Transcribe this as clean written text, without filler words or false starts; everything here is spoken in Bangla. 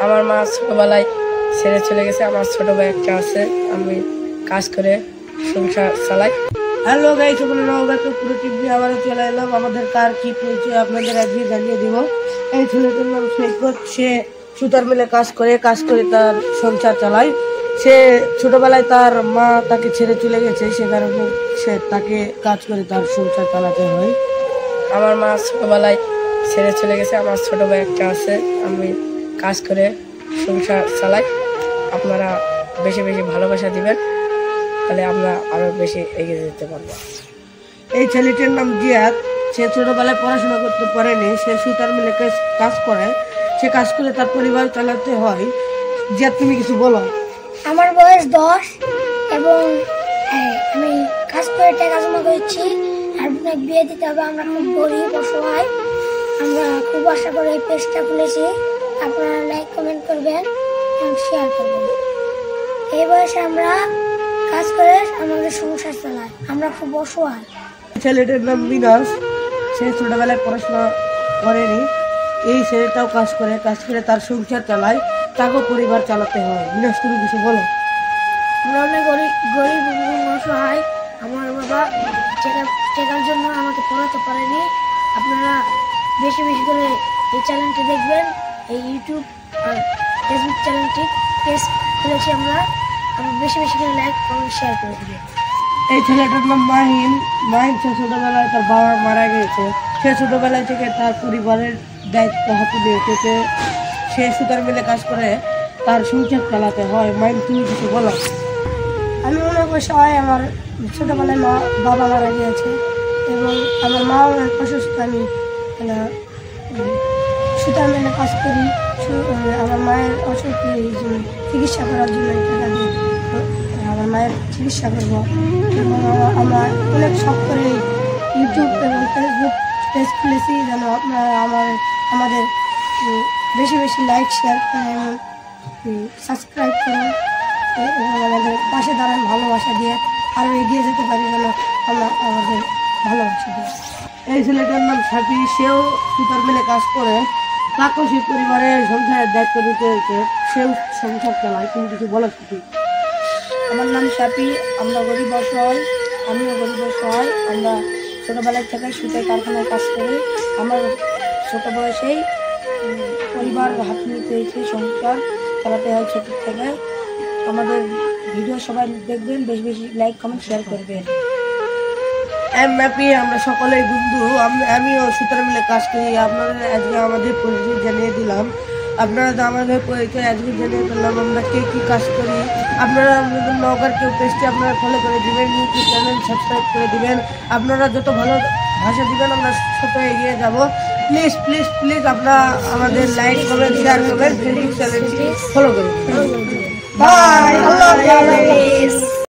আমার মা ছোটবেলায় ছেড়ে চলে গেছে। আমার ছোট ভাই একটা আছে, আমি কাজ করে সংসার চালাই। হ্যালো গাইস, আমরা নওগাঁতে পুরো টিভি আবারও চলে এলাম। আমাদের কার কি পরিচয় আপনাদের আজকে জানিয়ে দিব। এই ছেলেটার নাম সৈকত। সে সুতার মিলে কাজ করে তার সংসার চালায়। সে ছোটবেলায় তার মা তাকে ছেড়ে চলে গেছে, সে কারণে সে তাকে কাজ করে তার সংসার চালাতে হয়। আমার মা ছোটবেলায় ছেড়ে চলে গেছে। আমার ছোট ভাই একটা আছে, আমি কাজ করে সংসার চালাই। আপনারা বেশি বেশি ভালোবাসা দিবেন, তাহলে আমরা আরো বেশি এগিয়ে যেতে পারবো। এই ছেলেটির নাম জিয়াদ। সে ছোটবেলায় পড়াশোনা করতে পারেনি, সে সুতার মিলে কাজ করে। সে কাজ করে তার পরিবার চালাতে হয়। জিয়াদ, তুমি কিছু বলো। আমার বয়স 10 এবং আমি কাজ করে টাকা জমা করেছি। আর বোনের বিয়ে দিতে হবে। আমরা খুব গরিব অসহায়। আমরা খুব আশা করে এই পেজটা খুলেছি। আপনারা লাইক কমেন্ট করবেন এবং শেয়ার করবেন। এই বয়সে আমরা কাজ করে আমাদের সংসার চালাই। আমরা খুব অসহায়। ছেলেটার নাম মিনাস। সে ছোটবেলায় পড়াশোনা করেনি। এই ছেলেটাও কাজ করে তার সংসার চালায়, তাকেও পরিবার চালাতে হয়। মিনাস, তুমি কিছু বলো। আমরা অনেক গরিব এবং অসহায়। আমার বাবা টাকার জন্য আমাকে পড়াতে পারেনি। আপনারা বেশি বেশি করে এই চ্যানেলটি দেখবেন। এই ইউটিউব আর ফেসবুক চ্যানেলটি পেজ খুলেছি আমরা বেশি বেশি করে লাইক কমেন্ট শেয়ার করে দেবেন। এই ছেলেটার নাম মাহিন। সে ছোটবেলায় তার বাবা মারা গেছে। সে ছোটবেলায় থেকে তার পরিবারের দায়িত্ব হাতে নিয়ে এসেছে। সে সুতার মিলে কাজ করে তার সংসার চালাতে হয়। মাহিন, তুমি কিছু বলো। আমি অনেক অসহায়। আমার ছোটবেলায় বাবা মারা গিয়েছে এবং আমার মা অনেক অসুস্থ। আমি সুতার মেলে কাজ করি। আমার মায়ের অসুখ চিকিৎসা করার জন্য টাকা দিই। আমার মায়ের চিকিৎসা করবো এবং আমার অনেক শখ করে ইউটিউব এবং ফেসবুক পেজ খুলেছি যেন আপনারা আমাদের বেশি বেশি লাইক শেয়ার করেন এবং সাবস্ক্রাইব করুন এবং আমাদের পাশে দাঁড়ান ভালোবাসা দিয়ে আরও এগিয়ে যেতে পারি যেন আমরা আমাদের ভালোবাসা দিই। এই ছেলেটার নাম সাফি। সেও সুতার মিলে কাজ করে, তাকেও সে পরিবারের সংসারের দায়িত্ব দিতে হয়েছে। সেও সংসার চালায়। তুমি কিছু বলো সাফি। আমার নাম শাপি। আমরা গরিব অসহায়। আমিও গরিব অসহায়। আমরা ছোটোবেলার থেকে সুতের কারখানায় কাজ করি। আমার ছোটো বয়সেই পরিবার হাত নিতে হয়েছে, সংসার চালাতে হয় ছোটো থেকে। আমাদের ভিডিও সবাই দেখবেন, বেশি বেশি লাইক কমেন্ট শেয়ার করবেন। আমরা সকলেই বন্ধু। আমিও সুতার মিলে কাজ করি। আপনাদের আজকে আমাদের পরিচয় জানিয়ে দিলাম। আপনারা আমাদের পরিচয় আজকে জানিয়ে দিলাম আমরা কে কী কাজ করি। আপনারা আমাদের নওগাঁর কেউ পেজটি আপনারা ফলো করে দেবেন, ইউটিউব চ্যানেল সাবস্ক্রাইব করে দিবেন। আপনারা যত ভালো ভাষা দিবেন আমরা তত এগিয়ে যাব। প্লিজ প্লিজ প্লিজ আপনারা আমাদের লাইক করবেন, শেয়ার করবেন, ফেসবুক চ্যানেলটি ফলো করবেন। বাই, আল্লাহ হাফেজ।